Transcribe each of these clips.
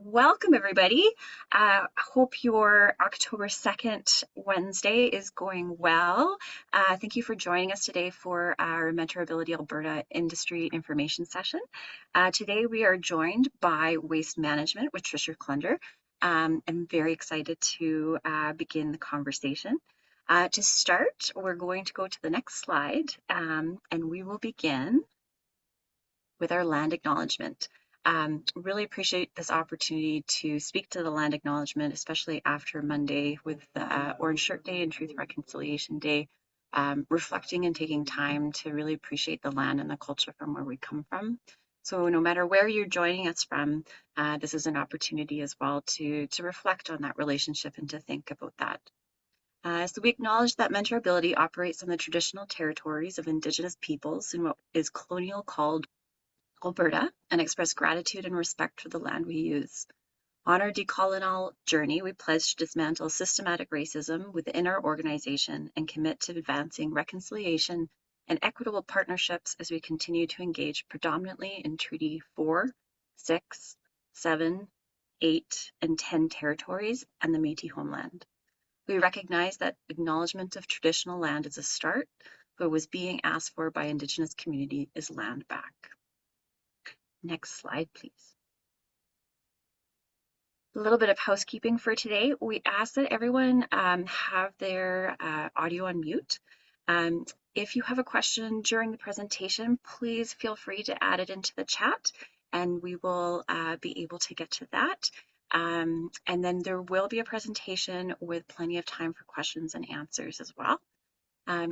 Welcome, everybody. Hope your October 2nd Wednesday is going well. Thank you for joining us today for our Mentorability Alberta Industry Information Session. Today we are joined by Waste Management with Tricia Klunder. I'm very excited to begin the conversation. To start, we're going to go to the next slide, and we will begin with our land acknowledgement. Really appreciate this opportunity to speak to the land acknowledgement, especially after Monday with Orange Shirt Day and Truth Reconciliation Day, reflecting and taking time to really appreciate the land and the culture from where we come from. So no matter where you're joining us from, this is an opportunity as well to reflect on that relationship and to think about that. So we acknowledge that Mentorability operates on the traditional territories of Indigenous peoples in what is colonial called Alberta, and express gratitude and respect for the land we use. On our decolonial journey, we pledge to dismantle systematic racism within our organization and commit to advancing reconciliation and equitable partnerships as we continue to engage predominantly in Treaty 4, 6, 7, 8, and 10 territories and the Métis homeland. We recognize that acknowledgement of traditional land is a start, but what was being asked for by Indigenous community is land back. Next slide, please. A little bit of housekeeping for today. We ask that everyone have their audio on mute. If you have a question during the presentation, please feel free to add it into the chat and we will be able to get to that. And then there will be a presentation with plenty of time for questions and answers as well.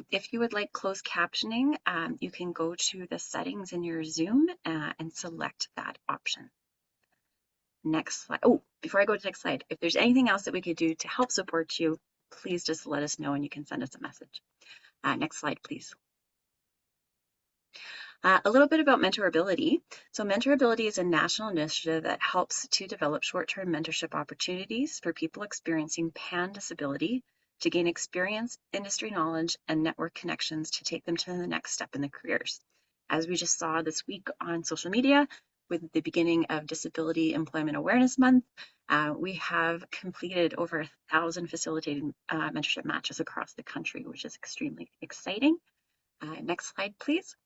If you would like closed captioning, you can go to the settings in your Zoom and select that option. Next slide. Oh, before I go to the next slide, if there's anything else that we could do to help support you, please just let us know and you can send us a message. Next slide, please. A little bit about Mentorability. So Mentorability is a national initiative that helps to develop short-term mentorship opportunities for people experiencing pan disability to gain experience, industry knowledge, and network connections to take them to the next step in their careers. As we just saw this week on social media, with the beginning of Disability Employment Awareness Month, we have completed over 1,000 facilitated mentorship matches across the country, which is extremely exciting. Next slide, please.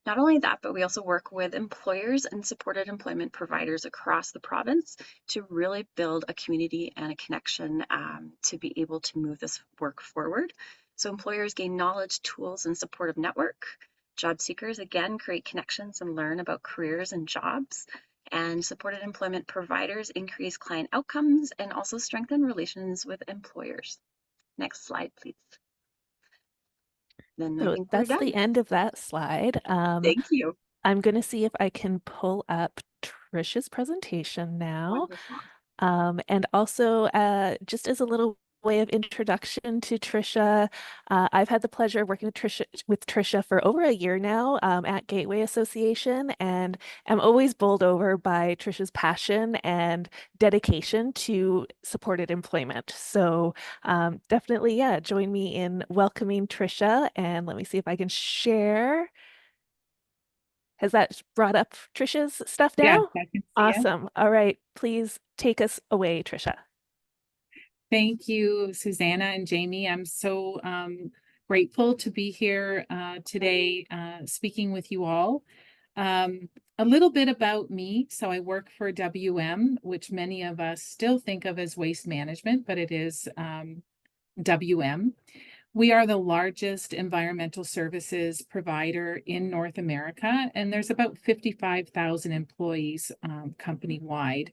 Not only that, but we also work with employers and supported employment providers across the province to really build a community and a connection to be able to move this work forward. So employers gain knowledge, tools, and supportive network. Job seekers, again, create connections and learn about careers and jobs. And supported employment providers increase client outcomes and also strengthen relations with employers. Next slide, please. Then I think we're That's done. the end of that slide. Thank you. I'm going to see if I can pull up Tricia's presentation now. Wonderful. And also, just as a little way of introduction to Tricia, I've had the pleasure of working with Tricia for over a year now at Gateway Association, and I'm always bowled over by Tricia's passion and dedication to supported employment. So definitely, yeah, join me in welcoming Tricia, and let me see if I can share. Has that brought up Tricia's stuff now? Yeah, I can see Awesome. it. All right, please take us away, Tricia. Thank you, Susanna and Jamie. I'm so grateful to be here today speaking with you all. A little bit about me. So I work for WM, which many of us still think of as waste management, but it is WM. We are the largest environmental services provider in North America, and there's about 55,000 employees company-wide,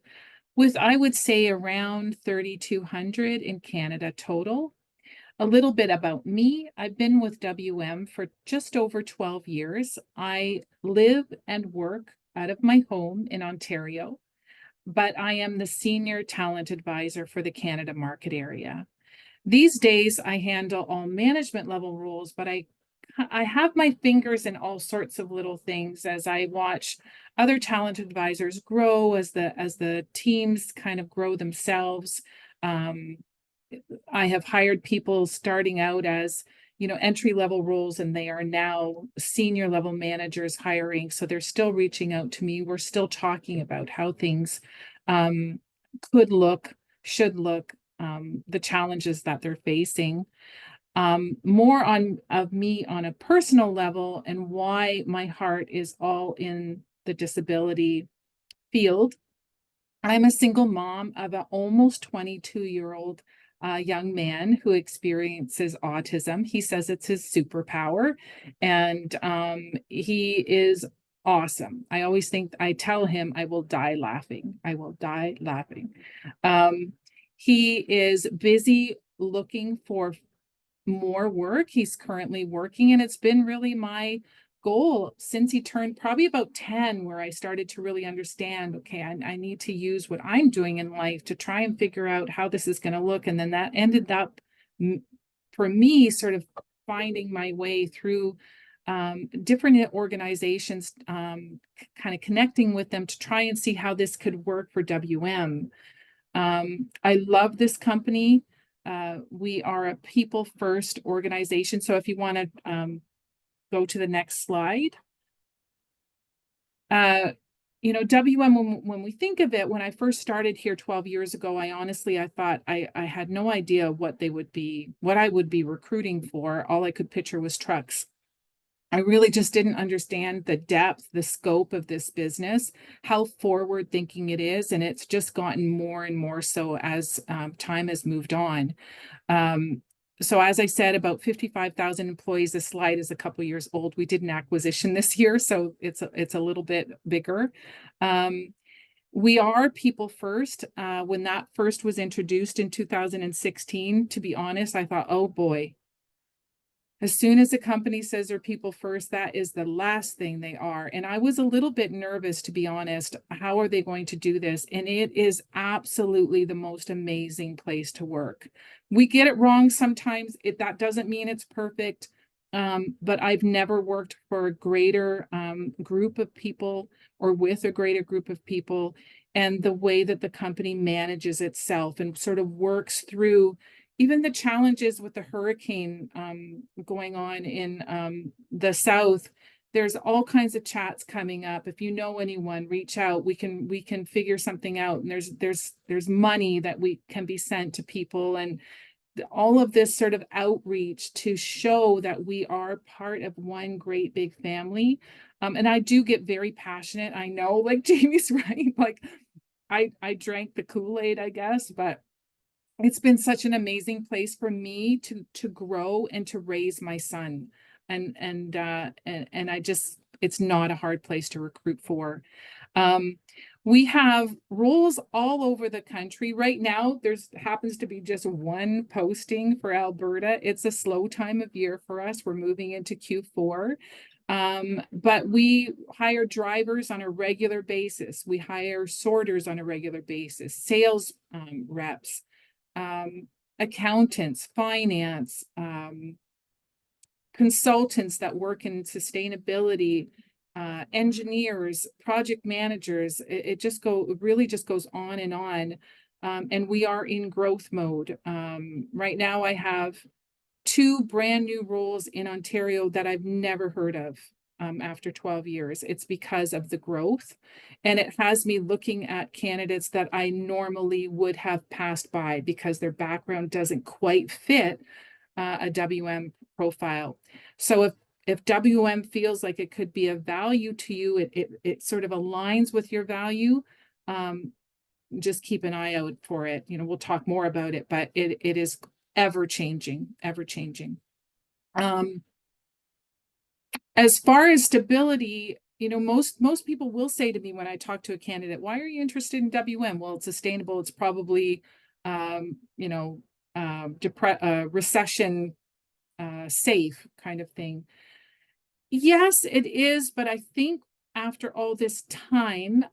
with, I would say, around 3,200 in Canada total. A little bit about me. I've been with WM for just over 12 years. I live and work out of my home in Ontario, but I am the Senior Talent Advisor for the Canada market area. These days, I handle all management level roles, but I have my fingers in all sorts of little things as I watch other talent advisors grow, as the teams kind of grow themselves. I have hired people starting out as, entry level roles, and they are now senior level managers hiring. So they're still reaching out to me. We're still talking about how things could look, should look, the challenges that they're facing. More of me on a personal level and why my heart is all in the disability field. I'm a single mom of an almost 22-year-old young man who experiences autism. He says it's his superpower, and he is awesome. I always think, I tell him, I will die laughing. I will die laughing. He is busy looking for more work. He's currently working, and it's been really my goal since he turned probably about 10, where I started to really understand, okay, I need to use what I'm doing in life to try and figure out how this is going to look. And then that ended up for me sort of finding my way through different organizations, kind of connecting with them to try and see how this could work for WM. I love this company. We are a people first organization. So if you want to go to the next slide. WM, when we think of it, when I first started here 12 years ago, I thought I had no idea what I would be recruiting for. All I could picture was trucks. I really just didn't understand the depth, the scope of this business, how forward thinking it is. And it's just gotten more and more so as time has moved on. So as I said, about 55,000 employees. This slide is a couple years old. We did an acquisition this year, so it's a little bit bigger. We are people first. When that first was introduced in 2016, to be honest, I thought, oh boy, as soon as a company says they're people first, that is the last thing they are. And I was a little bit nervous, to be honest. How are they going to do this? And it is absolutely the most amazing place to work. We get it wrong sometimes. That doesn't mean it's perfect. But I've never worked for a greater group of people or with a greater group of people. And the way that the company manages itself and sort of works through even the challenges with the hurricane going on in the South. There's all kinds of chats coming up. If you know anyone, reach out. We can figure something out. And there's money that we can be sent to people, and all of this sort of outreach to show that we are part of one great big family. And I do get very passionate. I know, like Jamie's right. Like I drank the Kool-Aid, I guess, but it's been such an amazing place for me to grow and to raise my son. And I just, it's not a hard place to recruit for. We have roles all over the country. Right now, there's happens to be just one posting for Alberta. It's a slow time of year for us. We're moving into Q4. But we hire drivers on a regular basis. We hire sorters on a regular basis, sales reps, accountants, finance, consultants that work in sustainability, engineers, project managers. It really just goes on and on. And we are in growth mode. Right now I have 2 brand new roles in Ontario that I've never heard of after 12 years. It's because of the growth. And it has me looking at candidates that I normally would have passed by because their background doesn't quite fit a WM profile. So if WM feels like it could be of value to you, it sort of aligns with your value, just keep an eye out for it. We'll talk more about it, but it is ever changing. As far as stability, most people will say to me when I talk to a candidate, why are you interested in WM? Well, it's sustainable. It's probably, recession safe kind of thing. Yes, it is. But I think after all this time,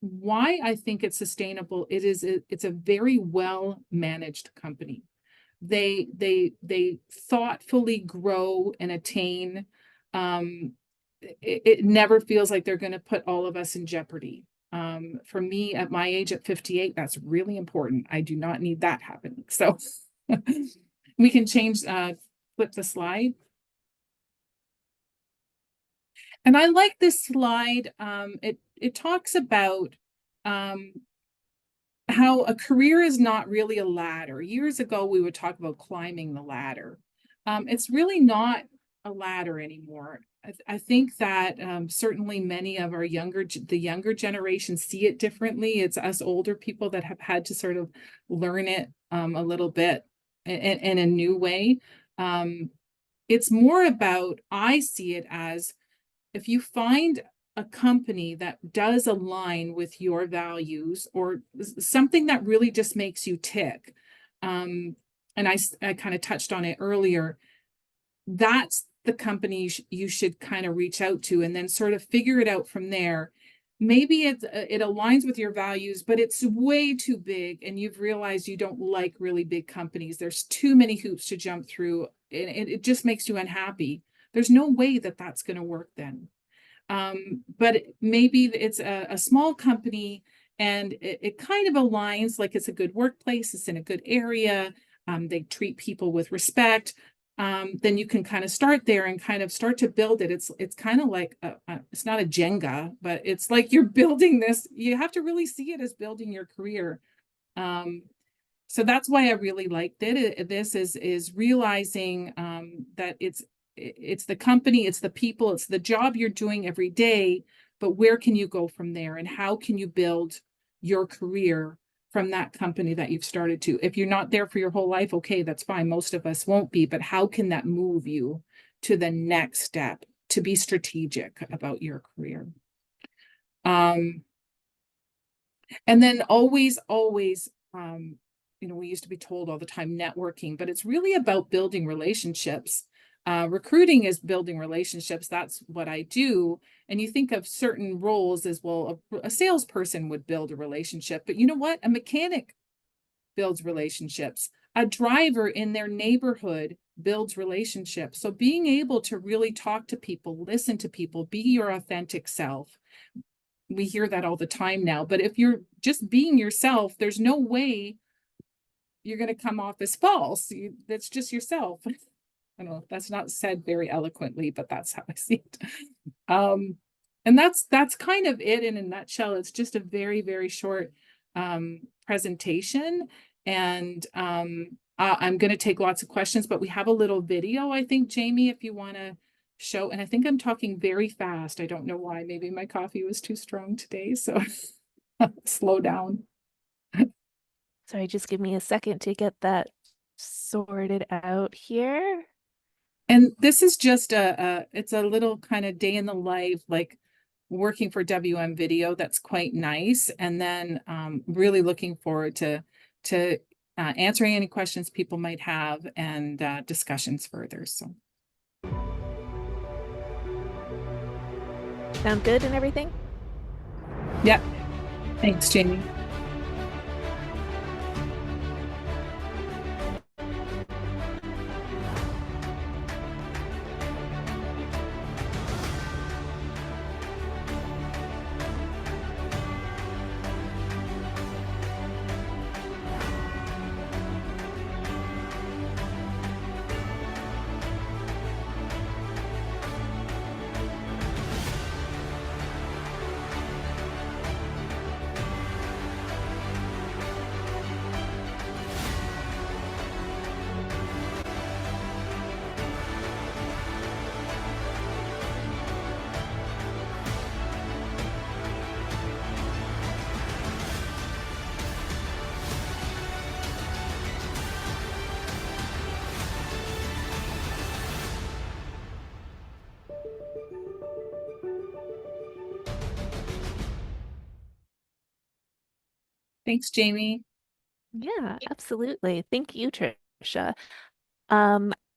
why I think it's sustainable, it's a very well managed company. They thoughtfully grow and attain. It never feels like they're going to put all of us in jeopardy. For me, at my age, at 58, that's really important. I do not need that happening. So we can change flip the slide. And I like this slide. It talks about how a career is not really a ladder. Years ago, we would talk about climbing the ladder. It's really not a ladder anymore. I think that certainly many of our the younger generation see it differently. It's us older people that have had to sort of learn it a little bit in a new way. It's more about, I see it as, if you find a company that does align with your values or something that really just makes you tick, and I kind of touched on it earlier, that's the company you should kind of reach out to and then sort of figure it out from there. Maybe it aligns with your values, but it's way too big and you've realized you don't like really big companies. There's too many hoops to jump through and it just makes you unhappy. There's no way that that's going to work then. But maybe it's a small company and it kind of aligns, like it's a good workplace, it's in a good area, they treat people with respect. Then you can kind of start there and kind of start to build it. It's kind of like it's not a Jenga, but it's like you're building this. You have to really see it as building your career. So that's why I really liked it. This is realizing that it's the company, it's the people, it's the job you're doing every day, but where can you go from there and how can you build your career from that company that you've started to? If you're not there for your whole life, okay, that's fine. Most of us won't be, but how can that move you to the next step to be strategic about your career? And then always, we used to be told all the time networking, but it's really about building relationships. Recruiting is building relationships. That's what I do. And you think of certain roles as, well, a salesperson would build a relationship, but you know what? A mechanic builds relationships. A driver in their neighborhood builds relationships. So being able to really talk to people, listen to people, be your authentic self. We hear that all the time now, but if you're just being yourself, there's no way you're going to come off as false. That's just yourself. I don't know, that's not said very eloquently, but that's how I see it. And that's kind of it in a nutshell. It's just a very, very short presentation. And I'm going to take lots of questions, but we have a little video, I think, Jamie, if you want to show. And I think I'm talking very fast. I don't know why. Maybe my coffee was too strong today, so slow down. Sorry, just give me a second to get that sorted out here. And this is just it's a little kind of day in the life, like working for WM Video. That's quite nice. And then really looking forward to answering any questions people might have and discussions further. So. Sound good and everything? Yeah. Thanks, Jamie. Thanks, Jamie. Yeah, absolutely. Thank you, Tricia.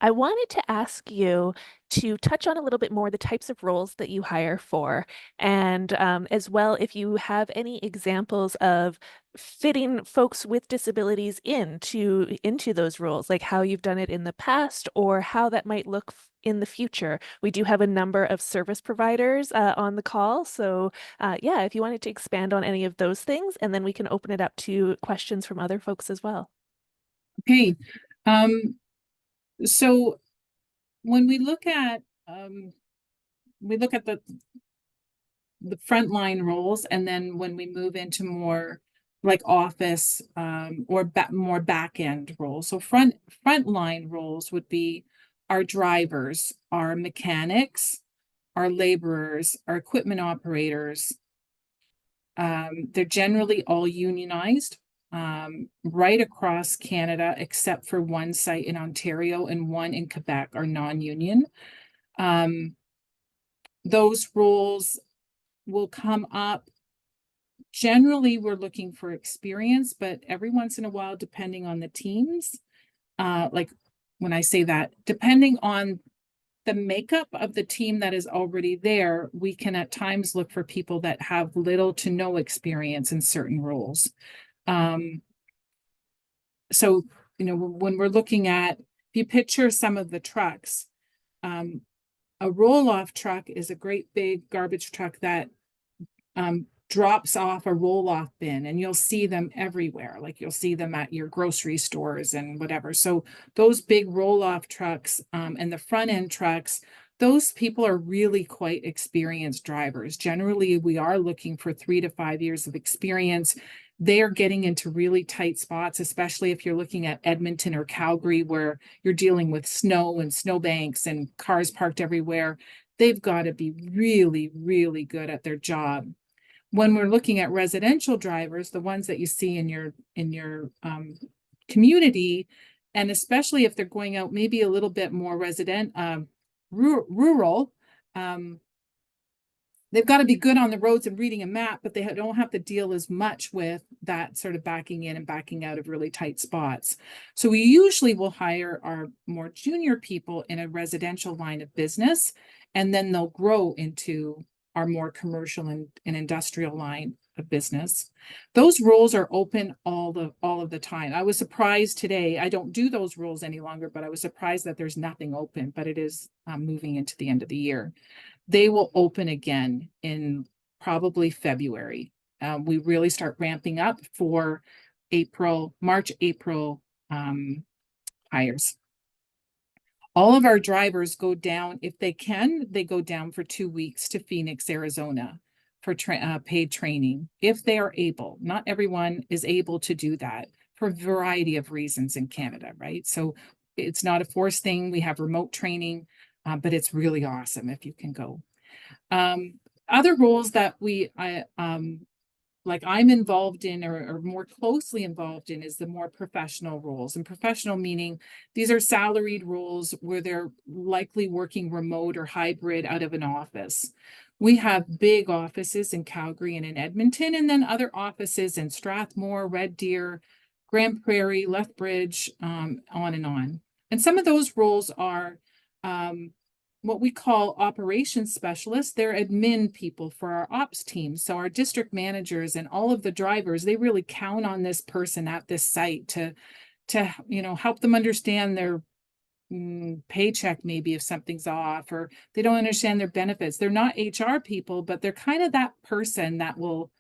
I wanted to ask you to touch on a little bit more the types of roles that you hire for, and as well, if you have any examples of fitting folks with disabilities into those roles, like how you've done it in the past or how that might look in the future. We do have a number of service providers on the call, so yeah, if you wanted to expand on any of those things, and then we can open it up to questions from other folks as well. Okay. So when we look at the frontline roles, and then when we move into more like office or more back end roles. So frontline roles would be our drivers, our mechanics, our laborers, our equipment operators. They're generally all unionized right across Canada, except for one site in Ontario and one in Quebec are non-union. Those roles will come up. Generally, we're looking for experience, but every once in a while, depending on the teams, like when I say that, depending on the makeup of the team that is already there, we can at times look for people that have little to no experience in certain roles. So, you know, when we're looking at, if you picture some of the trucks, a roll-off truck is a great big garbage truck that drops off a roll-off bin, and you'll see them everywhere. Like you'll see them at your grocery stores and whatever. So those big roll-off trucks and the front end trucks, those people are really quite experienced drivers. Generally, we are looking for 3 to 5 years of experience. They are getting into really tight spots, especially if you're looking at Edmonton or Calgary, where you're dealing with snow and snowbanks and cars parked everywhere. They've got to be really, really good at their job. When we're looking at residential drivers, the ones that you see in your community, and especially if they're going out maybe a little bit more rural, they've got to be good on the roads and reading a map, but they don't have to deal as much with that sort of backing in and backing out of really tight spots. So we usually will hire our more junior people in a residential line of business, and then they'll grow into our more commercial and industrial line of business. Those roles are open all of the time. I was surprised today. I don't do those roles any longer, but I was surprised that there's nothing open, but it is moving into the end of the year. They will open again in probably February. We really start ramping up for March, April hires. All of our drivers go down, if they can, they go down for 2 weeks to Phoenix, Arizona for paid training, if they are able. Not everyone is able to do that for a variety of reasons in Canada, right? So it's not a forced thing. We have remote training, but it's really awesome if you can go. Other roles that I'm involved in or more closely involved in is the more professional roles. And professional meaning these are salaried roles where they're likely working remote or hybrid out of an office. We have big offices in Calgary and in Edmonton, and then other offices in Strathmore, Red Deer, Grand Prairie, Lethbridge, on and on. And some of those roles are what we call operations specialists. They're admin people for our ops team. So our district managers and all of the drivers, they really count on this person at this site to help them understand their paycheck, maybe if something's off, or they don't understand their benefits. They're not HR people, but they're kind of that person that will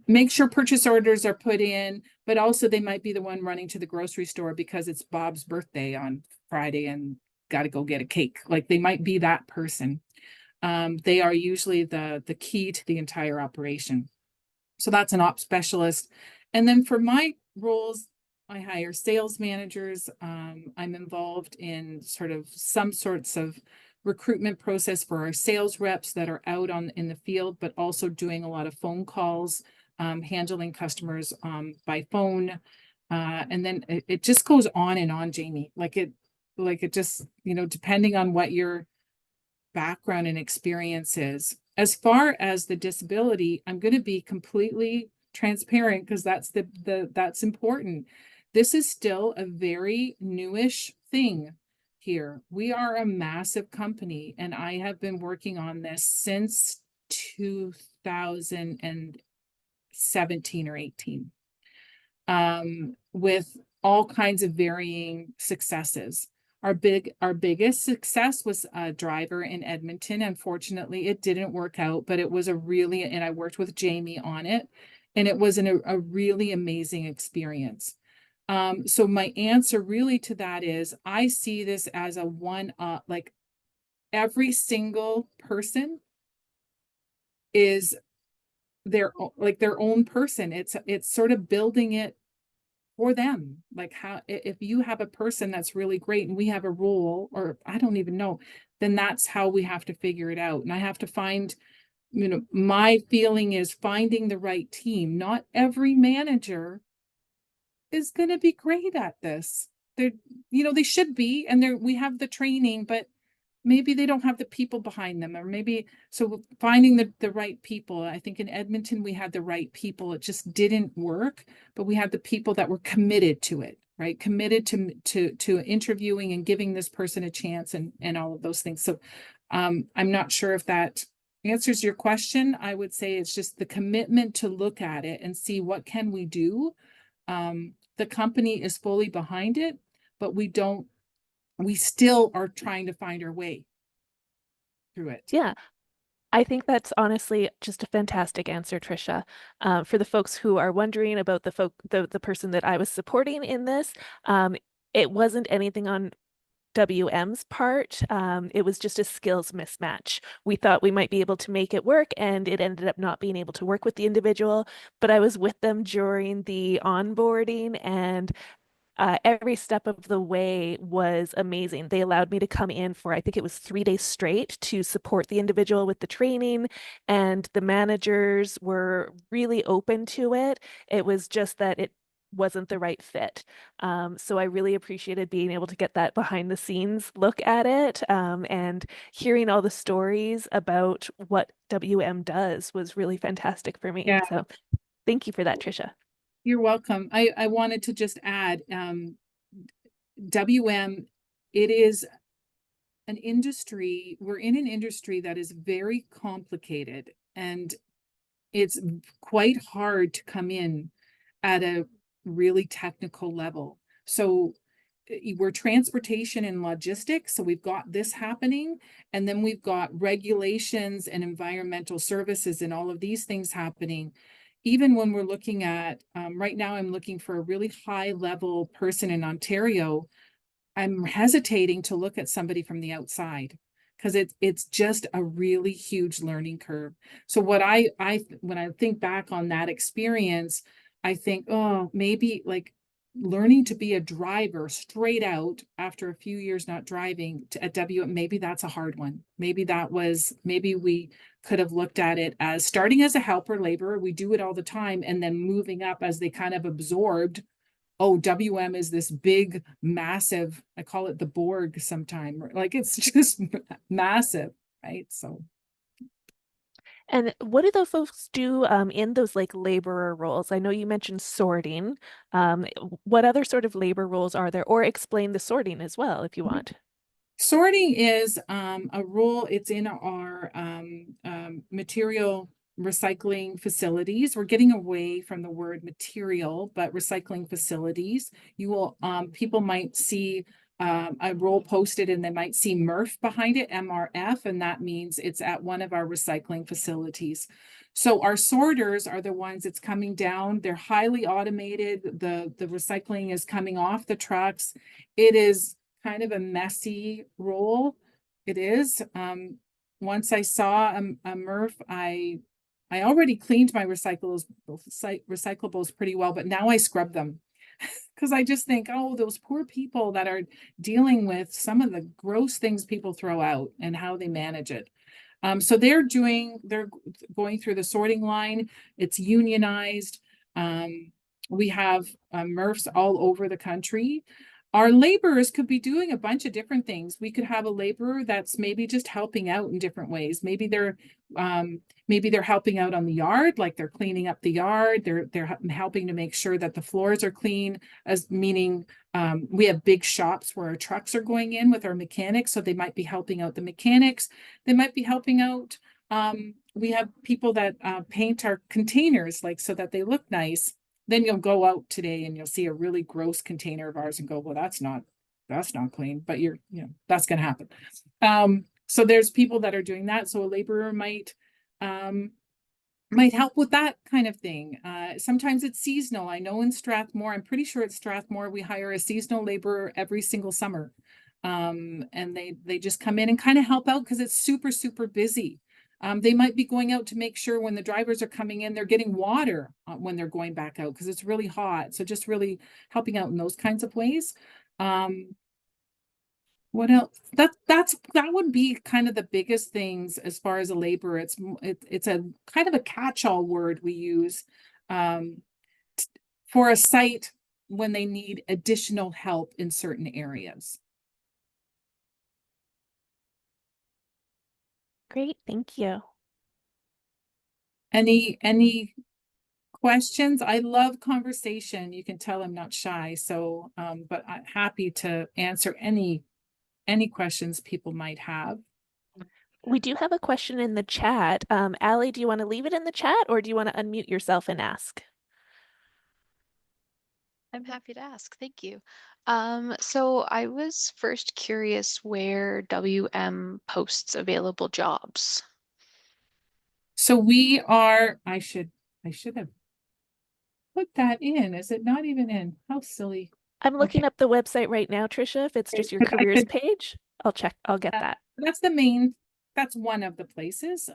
make sure purchase orders are put in, but also they might be the one running to the grocery store because it's Bob's birthday on Friday and got to go get a cake. Like they might be that person. They are usually the key to the entire operation. So that's an ops specialist. And then for my roles, I hire sales managers. I'm involved in some sorts of recruitment process for our sales reps that are out in the field, but also doing a lot of phone calls, handling customers by phone. And then it just goes on and on, Jamie. Like it just, depending on what your background and experience is. As far as the disability, I'm going to be completely transparent because that's important. This is still a very newish thing here. We are a massive company, and I have been working on this since 2017 or 18, with all kinds of varying successes. Our biggest success was a driver in Edmonton. Unfortunately, it didn't work out, but it was and I worked with Jamie on it, and it was a really amazing experience. So my answer really to that is I see this as a one, like every single person is their own person. It's sort of building it for them. Like how if you have a person that's really great and we have a role, or I don't even know, then that's how we have to figure it out. And I have to find, my feeling is finding the right team. Not every manager is going to be great at this. They're, they should be, and we have the training, but maybe they don't have the people behind them, or maybe so finding the right people. I think in Edmonton we had the right people. It just didn't work, but we had the people that were committed to it, right? Committed to interviewing and giving this person a chance and all of those things. So I'm not sure if that answers your question. I would say it's just the commitment to look at it and see what can we do. The company is fully behind it, but we still are trying to find our way through it. Yeah, I think that's honestly just a fantastic answer, Tricia. For the folks who are wondering about the person that I was supporting in this, it wasn't anything on WM's part. It was just a skills mismatch. We thought we might be able to make it work, and it ended up not being able to work with the individual. But I was with them during the onboarding, and every step of the way was amazing. They allowed me to come in for, I think it was 3 days straight to support the individual with the training, and the managers were really open to it. It was just that it wasn't the right fit. So I really appreciated being able to get that behind the scenes look at it, and hearing all the stories about what WM does was really fantastic for me. Yeah, So thank you for that, Tricia. you're welcome. I wanted to just add, WM, it is an industry, we're in an industry that is very complicated, and it's quite hard to come in at a really technical level. So we're transportation and logistics. So we've got this happening, and then we've got regulations and environmental services and all of these things happening. Even when we're looking at, right now, I'm looking for a really high level person in Ontario. I'm hesitating to look at somebody from the outside because it's just a really huge learning curve. So what I when I think back on that experience, I think, oh, maybe like learning to be a driver straight out after a few years not driving at maybe that's a hard one. Maybe we could have looked at it as starting as a helper laborer. We do it all the time, and then moving up as they kind of absorbed, oh, WM is this big, massive, I call it the Borg sometime. Like it's just massive, right? So And what do those folks do in those like laborer roles? I know you mentioned sorting. What other sort of labor roles are there? Or explain the sorting as well, if you want. sorting is a role, it's in our material recycling facilities. We're getting away from the word material, but recycling facilities. You will, people might see a role posted and they might see MRF behind it, MRF, and that means it's at one of our recycling facilities. So our sorters are the ones that's coming down. They're highly automated. The recycling is coming off the trucks. It is kind of a messy role. It is. Once I saw a MRF, I already cleaned my recyclables pretty well, but now I scrub them because I just think, oh, those poor people that are dealing with some of the gross things people throw out and how they manage it. So they're going through the sorting line. It's unionized. We have MRFs all over the country. Our laborers could be doing a bunch of different things. We could have a laborer that's maybe just helping out in different ways. Maybe they're helping out on the yard, like they're cleaning up the yard. They're helping to make sure that the floors are clean, as meaning we have big shops where our trucks are going in with our mechanics. So they might be helping out the mechanics. They might be helping out. We have people that paint our containers, like so that they look nice. Then you'll go out today and you'll see a really gross container of ours and go, well, that's not clean, but that's going to happen. So there's people that are doing that. So a laborer might help with that kind of thing. Sometimes it's seasonal. I know in Strathmore, I'm pretty sure it's Strathmore, we hire a seasonal laborer every single summer. And they just come in and kind of help out because it's super, super busy. They might be going out to make sure when the drivers are coming in, they're getting water when they're going back out because it's really hot. So just really helping out in those kinds of ways. What else? That would be kind of the biggest things as far as a laborer. It's a kind of a catch-all word we use for a site when they need additional help in certain areas. Great, thank you. Any questions? I love conversation. You can tell I'm not shy. So, but I'm happy to answer any questions people might have. We do have a question in the chat. Allie, do you want to leave it in the chat or do you want to unmute yourself and ask? I'm happy to ask. Thank you. So I was first curious where WM posts available jobs. So we are, I should have put that in. Is it not even in? How silly. I'm looking Okay. up the website right now, Tricia. If it's just your careers page, I'll check. I'll get that. That's the main, that's one of the places,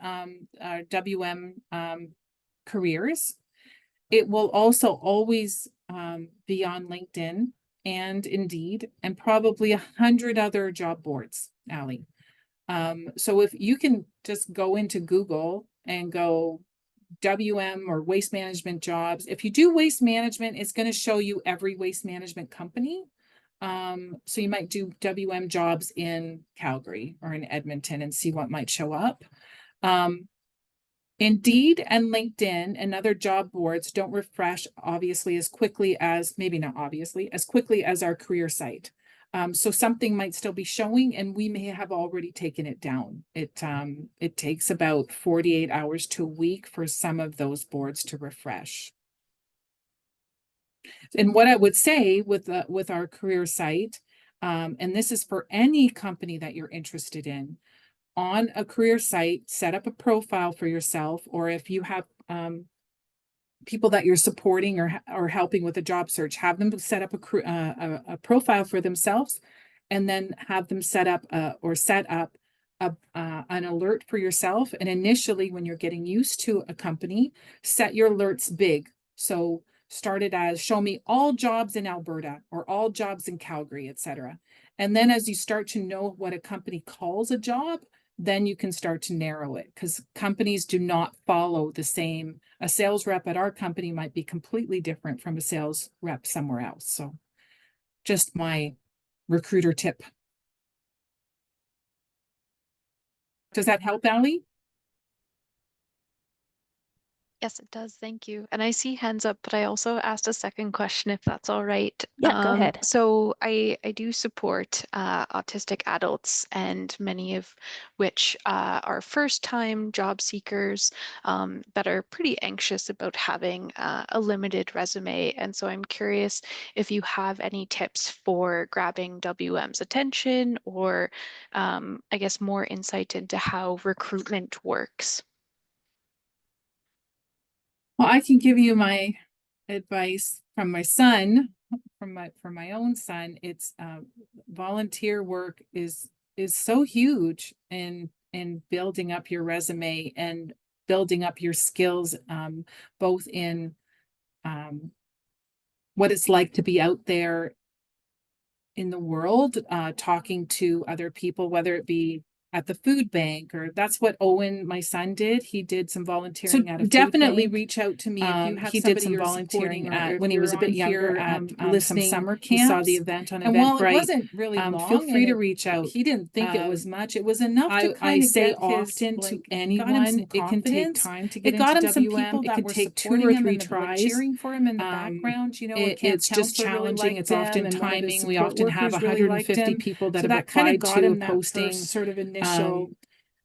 WM careers. It will also always be on LinkedIn and Indeed and probably 100 other job boards, Allie. So if you can just go into Google and go WM or waste management jobs. If you do waste management, it's going to show you every waste management company. So you might do WM jobs in Calgary or in Edmonton and see what might show up. Indeed and LinkedIn and other job boards don't refresh obviously as quickly as, maybe not obviously, as quickly as our career site. So something might still be showing and we may have already taken it down. It takes about 48 hours to a week for some of those boards to refresh. And what I would say with our career site, and this is for any company that you're interested in, on a career site, set up a profile for yourself, or if you have people that you're supporting or helping with a job search, have them set up a profile for themselves, and then have them set up an alert for yourself. And initially, when you're getting used to a company, set your alerts big. So start it as show me all jobs in Alberta or all jobs in Calgary, etc. And then as you start to know what a company calls a job, then you can start to narrow it because companies do not follow the same. A sales rep at our company might be completely different from a sales rep somewhere else. So just my recruiter tip. Does that help, Allie? Yes, it does. Thank you. And I see hands up, but I also asked a second question if that's all right. Yeah, go ahead. So I do support autistic adults, and many of which are first-time job seekers that are pretty anxious about having a limited resume. And so I'm curious if you have any tips for grabbing WM's attention, or I guess more insight into how recruitment works. Well, I can give you my advice from my son, from my own son. It's volunteer work is so huge in building up your resume and building up your skills, both in what it's like to be out there in the world, talking to other people, whether it be at the food bank, or that's what Owen, my son, did. He did some volunteering at a food definitely bank. reach out to me if you have He did some volunteering at when he was a bit younger at some summer camps. He saw the event on And while Eventbrite. it wasn't really long, Feel free to reach out. he didn't think it was much. It was enough to I kind of say get often his, to got him anyone, some it can take confidence. time to get It got into him some WM. people It that can were take 2 supporting or him 3 and that were tries. cheering for him in the background. You know, a camp It's just counselor really challenging. liked It's him, often and one of his timing. We support often have workers really liked 150 him. people that So have that kind of applied got to a him that posting. first sort of initial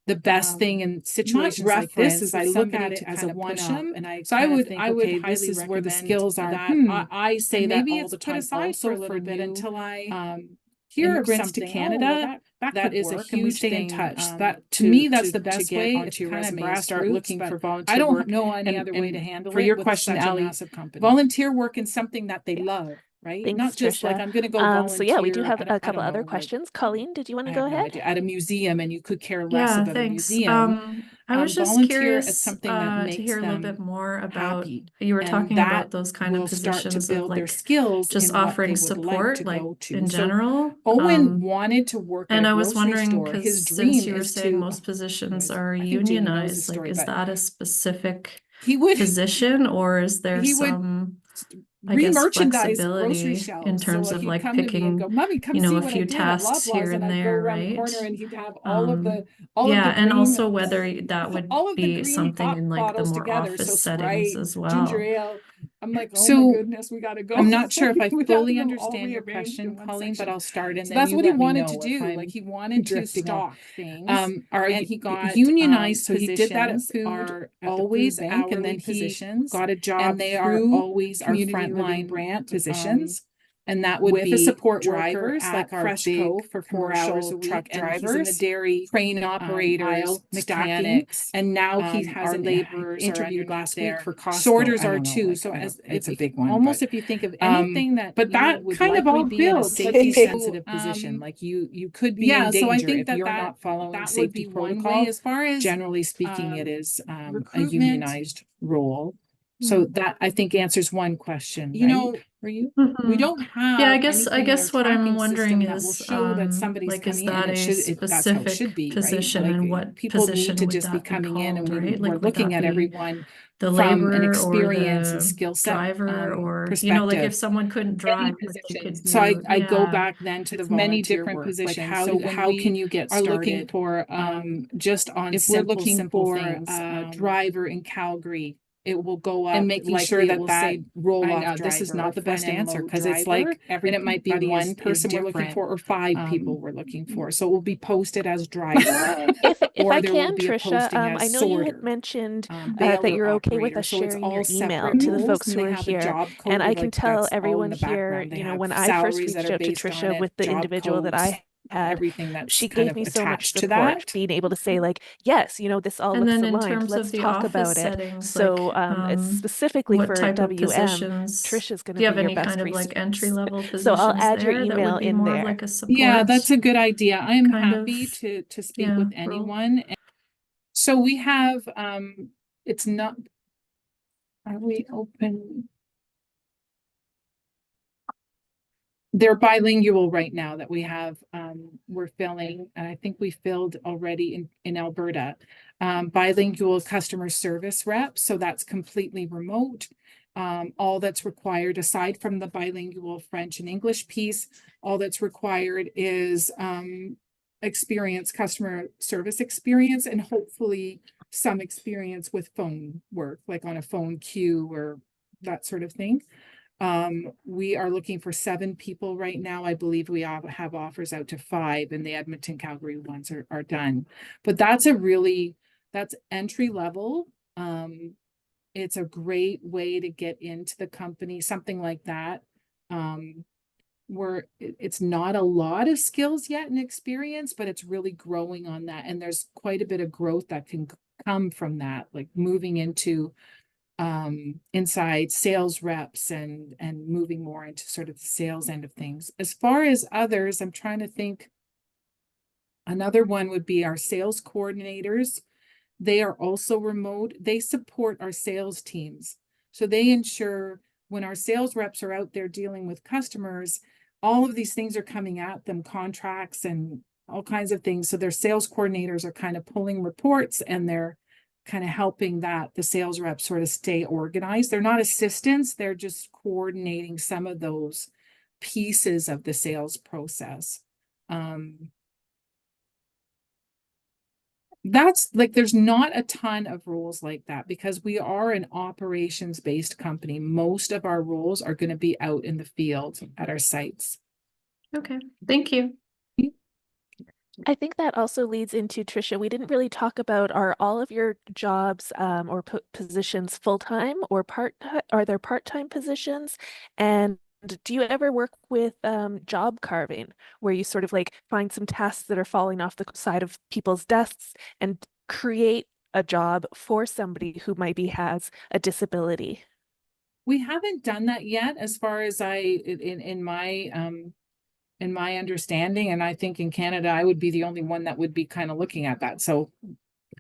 The best thing in situations like this is I look at it as a one-up, and I would think, okay, this is where the skills are. I say that all the time also for new until I hear of immigrants to something. Canada. that is a work, and we huge stay in thing. touch. That To me, that's the to best get way. It's onto your kind of resume is start grassroots, looking but for volunteer I don't work. know any And, other way to handle for it your with question, such a Ally, massive company. volunteer work in something that they love, right? Thanks, Not just like Tricia. I'm going to go So yeah, we do volunteer. have a I couple don't other know, like questions. Colleen, did you want I to go have no ahead? idea, at a museum, and you could care less Yeah, about a thanks. museum. I was just Volunteer at curious something that to makes hear a little them bit more about, happy, you were and talking that about those kind of will start to positions of build their like skills just in what offering they would like support, to like go to. in So general. Owen wanted to work at And a I was grocery wondering, store. His because dream since you were is saying to, most positions anyways, are I think Jamie knows unionized, this like story, is but that a specific he would position, or is there he would some, I guess, re-merchandise grocery flexibility in shelves. So terms like of he'd like come to me and picking, go, "Mommy, come you know, see a what I few did at tasks here Loblaws," and and I'd go there, around the right? corner and he'd have all of the Yeah, and green also whether that would all of the be green something pop in like the bottles more together. So office settings Sprite, as ginger well. ale. I'm like, oh my So goodness, we got to go. I'm not sure if I We have fully them all understand your rearranged question, in one Colleen, but section. I'll start and So then that's you what he let me wanted know to if do. I'm Like he wanted to drifting off. stock things. And he got unionized so he did that at positions food, are at the food always bank, and hourly then he positions, got a job and they are through always our community living frontline grant positions. and that would With a be support worker drivers, at like our Freshco big for 4 hours a commercial truck week, and he's in the drivers, dairy crane operators, aisle stacking. mechanics, And now he has our an laborers are interviewed underneath last week there. for Costco. Sorters I are don't know, too. like, So I as don't, it's a if big one, almost but if you think of anything that but you that would kind of likely all be in a builds like safety so, sensitive position, like you could be in so I danger think if that you're not following that would safety be one protocol. way. As far as Generally speaking, it is a recruitment, unionized role. So that I think answers one question, you right? know, For you? we don't have Yeah, I anything in guess our what I'm tracking wondering system that will is, show that somebody's like, is coming in, and that a that's how it should specific be, right? position, Like and what people need position to would just be that be coming in, and called, right? we're Like, would looking that at be everyone the from an laborer or experience and the skill set driver, or, you know, like if perspective. someone couldn't Many drive, but they could positions. So I, do, I go yeah. back then to the It's many volunteer different work. positions. Like how So when how we can you get are looking started? for Just on if we're looking simple for things. a driver in Calgary, it will go up And making likely sure it that will that say roll I off know driver, this is not the best front end answer load because it's driver, like and it might be everybody one is person we're looking different. for or 5 people we're looking for. So it will be posted as driver, If or I there will can, be a Tricia, posting as I know you had sorter, mentioned that baler you're okay with operator. us So it's sharing your all email separate to the roles, folks and who they are have a here. job And code. I can Like tell that's all in everyone the here, background. They you know, have when I first salaries that reached are out to based on Tricia it, with the job individual that codes, I had, everything that's she kind gave of me so much attached to support, that. being able to say like, yes, you know, this all And looks then in aligned. terms of Let's the talk office about it. settings, So like, it's specifically what for type of WM, positions, Trisha's going do to you be have your any best kind of like entry resource. level So I'll positions add your there that email would be in more of like there. a Yeah, that's support a good idea. I am kind of, happy to speak yeah, with role? anyone. So we have it's not, are we open? They're bilingual right now that we have, we're filling, and I think we filled already in Alberta. Bilingual customer service rep, so that's completely remote. All that's required, aside from the bilingual French and English piece, all that's required is experience, customer service experience, and hopefully some experience with phone work, like on a phone queue or that sort of thing. We are looking for 7 people right now. I believe we have offers out to 5, and the Edmonton, Calgary ones are done. But that's that's entry level. It's a great way to get into the company, something like that. Where it's not a lot of skills yet and experience, but it's really growing on that. And there's quite a bit of growth that can come from that, like moving into inside sales reps and moving more into sort of the sales end of things. As far as others, I'm trying to think. Another one would be our sales coordinators. They are also remote. They support our sales teams. So they ensure when our sales reps are out there dealing with customers, all of these things are coming at them, contracts and all kinds of things. So their sales coordinators are kind of pulling reports, and they're kind of helping the sales reps sort of stay organized. They're not assistants, they're just coordinating some of those pieces of the sales process. That's like, there's not a ton of roles like that because we are an operations based company. Most of our roles are going to be out in the field at our sites. Okay, thank you. I think that also leads into Tricia. We didn't really talk about, are all of your jobs or positions full-time or part-time? Are there part-time positions? And do you ever work with job carving, where you sort of like find some tasks that are falling off the side of people's desks and create a job for somebody who maybe has a disability? We haven't done that yet, as far as in my understanding, and I think in Canada, I would be the only one that would be kind of looking at that. So,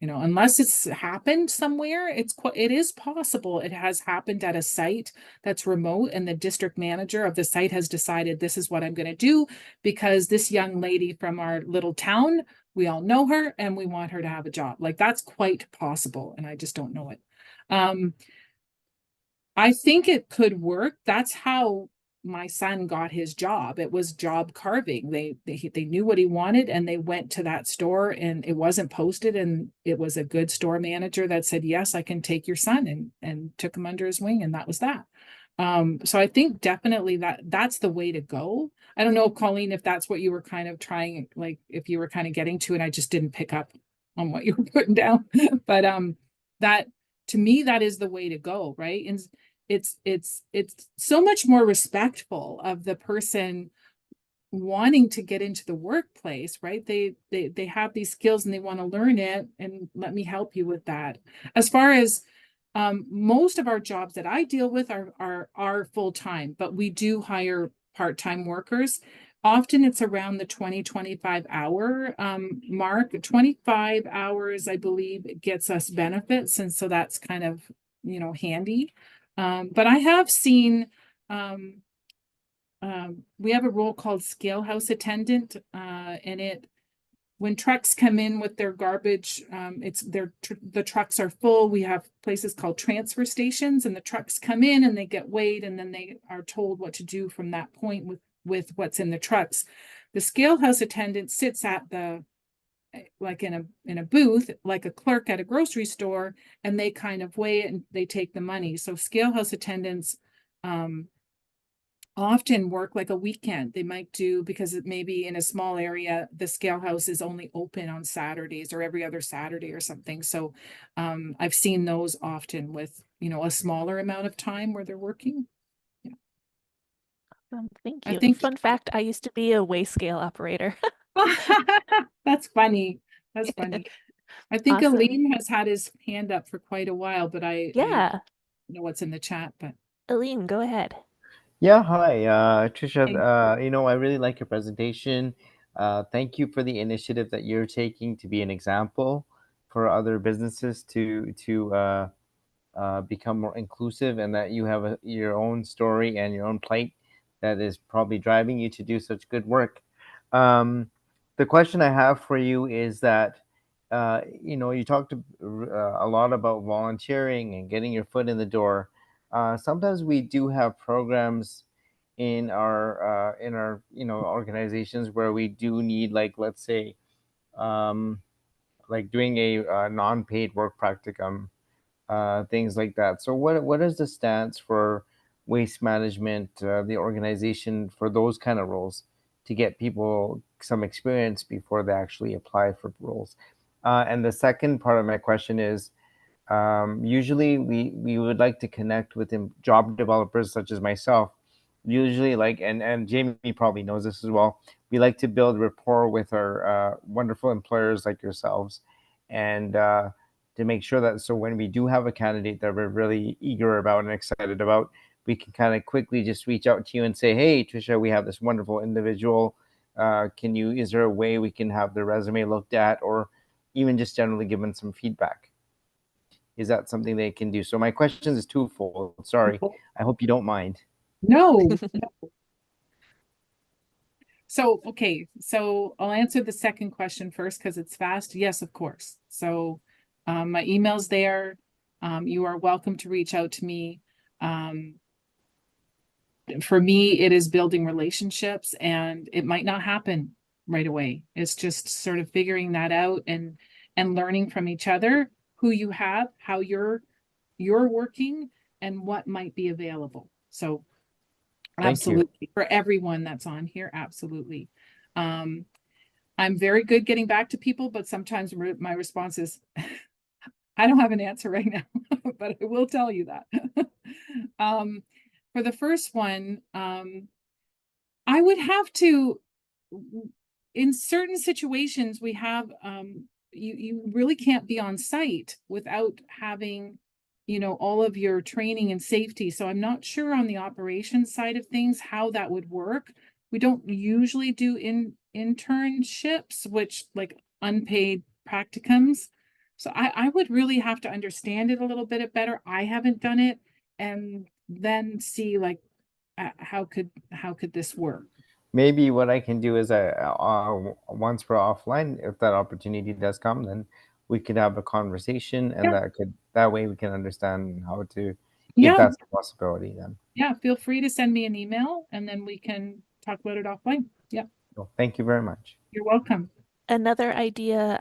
you know, unless it's happened somewhere, it is possible it has happened at a site that's remote, and the district manager of the site has decided this is what I'm going to do because this young lady from our little town, we all know her and we want her to have a job. Like, that's quite possible, and I just don't know it. I think it could work. That's how my son got his job. It was job carving. They knew what he wanted, and they went to that store, and it wasn't posted, and it was a good store manager that said, yes, I can take your son, and took him under his wing, and that was that. So I think definitely that's the way to go. I don't know, Colleen, if that's what you were kind of trying, like if you were kind of getting to, and I just didn't pick up on what you were putting down. But that, to me, that is the way to go, right? And it's so much more respectful of the person wanting to get into the workplace, right? They have these skills and they want to learn it, and let me help you with that. As far as most of our jobs that I deal with are full-time, but we do hire part-time workers. Often it's around the 20-25 hour mark. 25 hours, I believe, gets us benefits, and so that's kind of, you know, handy. But I have seen we have a role called scale house attendant, and when trucks come in with their garbage, the trucks are full. We have places called transfer stations, and the trucks come in and they get weighed, and then they are told what to do from that point with what's in the trucks. The scale house attendant sits at the, like in a booth, like a clerk at a grocery store, and they kind of weigh it and they take the money. So scale house attendants often work like a weekend. They might do, because it may be in a small area, the scale house is only open on Saturdays or every other Saturday or something. So I've seen those often with, you know, a smaller amount of time where they're working. Yeah. Thank I you. think Fun fact, I used to be a weigh scale operator. that's funny. That's funny. I think Awesome. Aline has had his hand up for quite a while, but I Yeah. know what's in the chat, but Aline, go ahead. Yeah, hi, Tricia. Hey. I really like your presentation. Thank you for the initiative that you're taking to be an example for other businesses to become more inclusive, and that you have your own story and your own plight that is probably driving you to do such good work. The question I have for you is that, you talked a lot about volunteering and getting your foot in the door. Sometimes we do have programs in our organizations where we do need, like, let's say, like doing a non-paid work practicum, things like that. So what is the stance for waste management, the organization, for those kind of roles, to get people some experience before they actually apply for roles? And the second part of my question is, usually we would like to connect with job developers such as myself. Usually, like, and Jamie probably knows this as well, we like to build rapport with our wonderful employers like yourselves, and to make sure that, so when we do have a candidate that we're really eager about and excited about, we can kind of quickly just reach out to you and say, hey, Tricia, we have this wonderful individual. Is there a way we can have their resume looked at, or even just generally given some feedback? Is that something they can do? So my question is twofold. Sorry, I hope you don't mind. No. So, okay, so I'll answer the second question first because it's fast. Yes, of course. So my email's there. You are welcome to reach out to me. For me, it is building relationships, and it might not happen right away. It's just sort of figuring that out and learning from each other, who you have, how you're working, and what might be available. So Thank you. absolutely, for everyone that's on here, absolutely. I'm very good getting back to people, but sometimes my response is, I don't have an answer right now, but I will tell you that. for the first one, I would have to, in certain situations, we have, you really can't be on site without having, all of your training and safety. So I'm not sure on the operations side of things, how that would work. We don't usually do internships, which like unpaid practicums. So I would really have to understand it a little bit better. I haven't done it, and then see like, how could this work? Maybe what I can do is, once we're offline, if that opportunity does come, then we could have a conversation, and Yeah. that way we can understand how to, if Yeah. that's a possibility. Then Yeah, feel free to send me an email and then we can talk about it offline. Yeah, well, thank you very much. you're welcome. Another idea,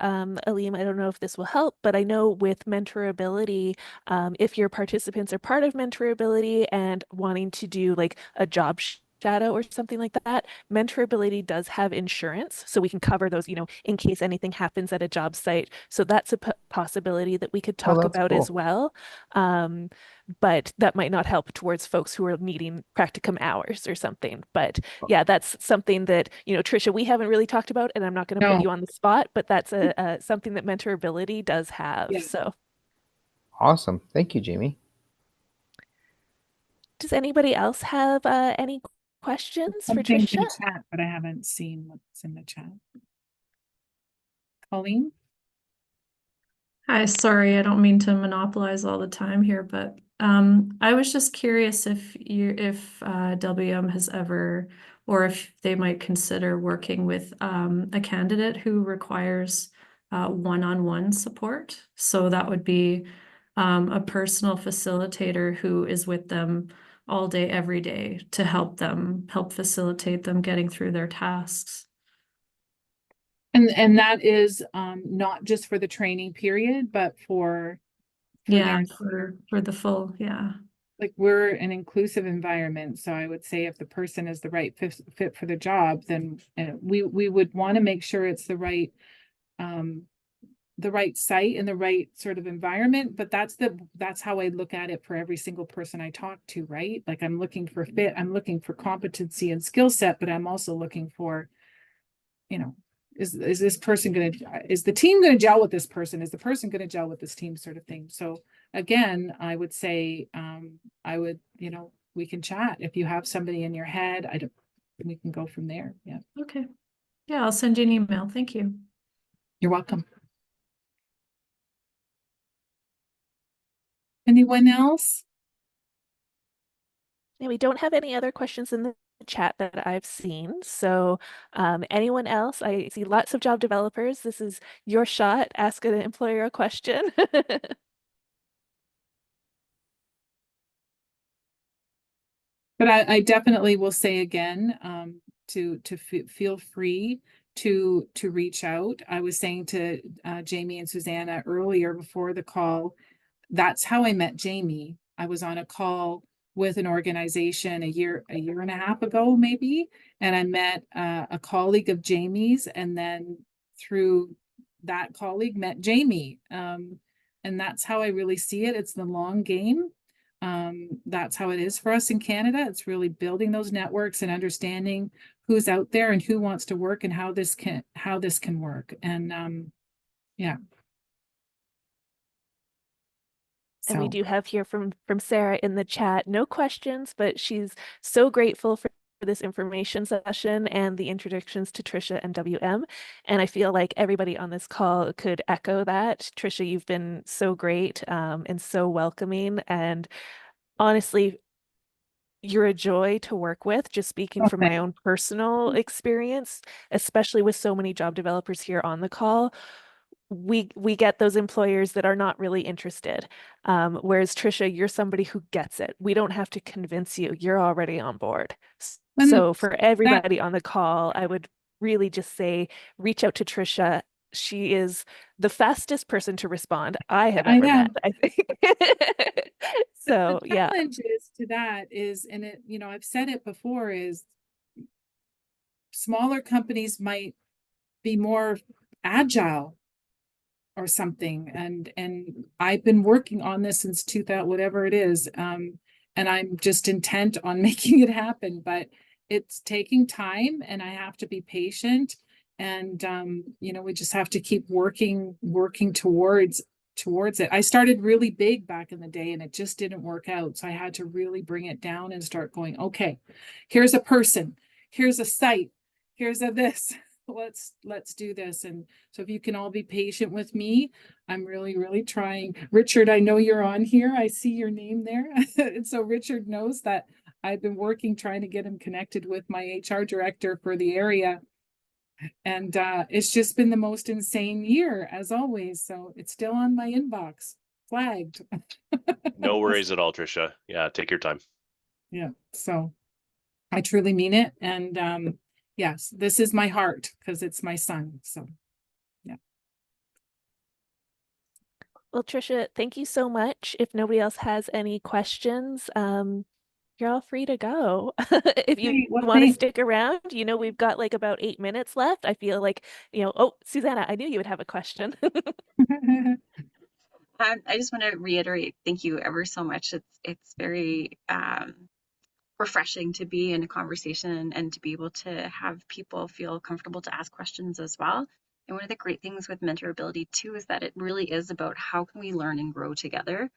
Aleem, I don't know if this will help, but I know with mentorability, if your participants are part of mentorability and wanting to do like a job shadow or something like that, mentorability does have insurance. So we can cover those, in case anything happens at a job site. So that's a possibility that we could Oh, talk that's about as cool. well. But that might not help towards folks who are needing practicum hours or something. But yeah, that's something that, Tricia, we haven't really talked about, and I'm not going to put No. you on the spot, but that's something that mentorability does have. Yeah. So Awesome. Thank you, Jamie. does anybody else have any questions for Something Tricia? in chat, but I haven't seen what's in the chat. Colleen? Hi, sorry, I don't mean to monopolize all the time here, but I was just curious if WM has ever, or if they might consider working with a candidate who requires one-on-one support. So that would be a personal facilitator who is with them all day, every day to help facilitate them getting through their tasks. And that is not just for the training period, but for Yeah, their, for the full, yeah. like, we're an inclusive environment. So I would say if the person is the right fit for the job, then we would want to make sure it's the right site and the right sort of environment. But that's how I look at it for every single person I talk to, right? Like, I'm looking for fit, I'm looking for competency and skill set, but I'm also looking for, is this person is the team going to gel with this person? Is the person going to gel with this team, sort of thing? So again, I would say, we can chat. If you have somebody in your head, we can go from there. Yeah. Okay. Yeah, I'll send you an email. Thank you. You're welcome. Anyone else? Yeah, we don't have any other questions in the chat that I've seen. So anyone else? I see lots of job developers. This is your shot. Ask an employer a question. But I definitely will say again, to feel free to reach out. I was saying to Jamie and Susanna earlier before the call, that's how I met Jamie. I was on a call with an organization a year and a half ago, maybe, and I met a colleague of Jamie's, and then through that colleague met Jamie. And that's how I really see it. It's the long game. That's how it is for us in Canada. It's really building those networks and understanding who's out there and who wants to work and how this can work. And yeah. And we So do have here from Sarah in the chat, no questions, but she's so grateful for this information session and the introductions to Tricia and WM. And I feel like everybody on this call could echo that. Tricia, you've been so great and so welcoming. And honestly, you're a joy to work with, just speaking from my own personal experience, especially with so many job developers here on the call. We get those employers that are not really interested. Whereas Tricia, you're somebody who gets it. We don't have to convince you. You're already on board. So for everybody on the call, I would really just say, reach out to Tricia. She is the fastest person to respond I have ever met, I think. So the yeah. challenge is to that is, and it, I've said it before, is smaller companies might be more agile or something. And I've been working on this since 2000, whatever it is. and I'm just intent on making it happen, but it's taking time and I have to be patient. And you know, we just have to keep working towards it. I started really big back in the day and it just didn't work out. So I had to really bring it down and start going, okay, here's a person, here's a site, here's a this. Let's do this. And so if you can all be patient with me, I'm really trying. Richard, I know you're on here. I see your name there. And so Richard knows that I've been working trying to get him connected with my HR director for the area. And it's just been the most insane year as always. So it's still on my inbox, flagged. No worries at all, Tricia. Yeah, take your time. Yeah. So I truly mean it. And yes, this is my heart because it's my son. So yeah. Well, Tricia, thank you so much. If nobody else has any questions, you're all free to go. If you Hey, well, want to thanks. stick around, you know, we've got like about 8 minutes left. I feel like, you know, oh, Susanna, I knew you would have a question. I just want to reiterate, thank you ever so much. It's very refreshing to be in a conversation and to be able to have people feel comfortable to ask questions as well. And one of the great things with mentorability too is that it really is about how can we learn and grow together.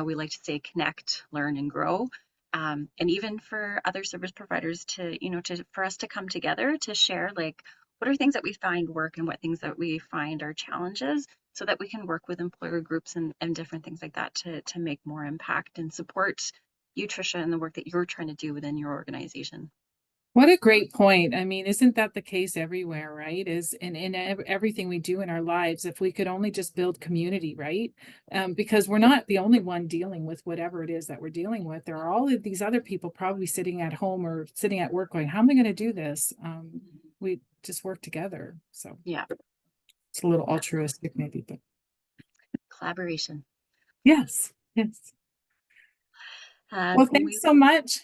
We like to say connect, learn, and grow. And even for other service providers to, you know, for us to come together to share like what are things that we find work and what things that we find are challenges so that we can work with employer groups and different things like that to make more impact and support you, Tricia, and the work that you're trying to do within your organization. What a great point. I mean, isn't that the case everywhere, right? Is in everything we do in our lives, if we could only just build community, right? Because we're not the only one dealing with whatever it is that we're dealing with. There are all of these other people probably sitting at home or sitting at work going, how am I going to do this? We just work together. So Yeah, it's a little altruistic maybe, but collaboration. yes. Well, Well, thanks so much.